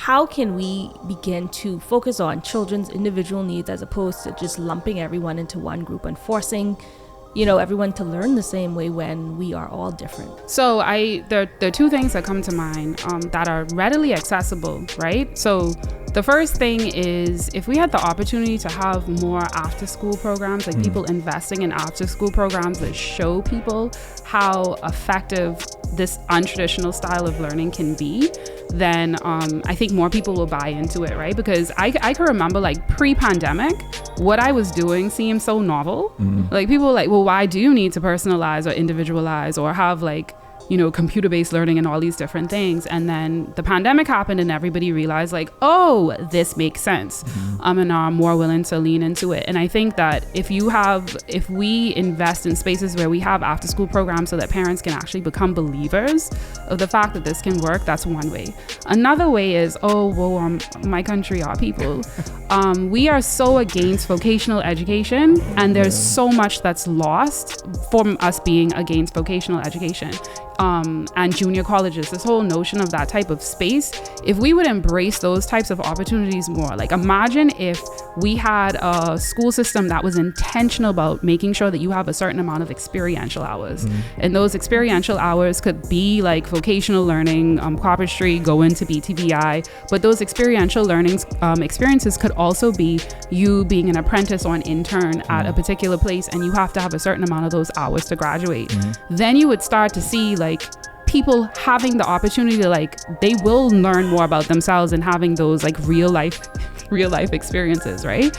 how can we begin to focus on children's individual needs as opposed to just lumping everyone into one group and forcing, everyone to learn the same way when we are all different? So there are two things that come to mind that are readily accessible, right? So the first thing is, if we had the opportunity to have more after school programs, like people investing in after school programs that show people how effective this untraditional style of learning can be, then I think more people will buy into it, right? Because I can remember, like, pre-pandemic, what I was doing seemed so novel. Like, people were like, well, why do you need to personalize or individualize or have, like, computer-based learning and all these different things? And then the pandemic happened and everybody realized, like, oh, this makes sense, and are more willing to lean into it. And I think that if we invest in spaces where we have after-school programs so that parents can actually become believers of the fact that this can work, that's one way. Another way is, my country, our people, we are so against vocational education, and there's so much that's lost from us being against vocational education. And junior colleges, this whole notion of that type of space, if we would embrace those types of opportunities more, like, imagine if we had a school system that was intentional about making sure that you have a certain amount of experiential hours. And those experiential hours could be like vocational learning, carpentry, go into BTVI, but those experiential learning experiences could also be you being an apprentice or an intern at a particular place, and you have to have a certain amount of those hours to graduate. Then you would start to see, like, people having the opportunity to, like, they will learn more about themselves and having those, like, real life experiences, right?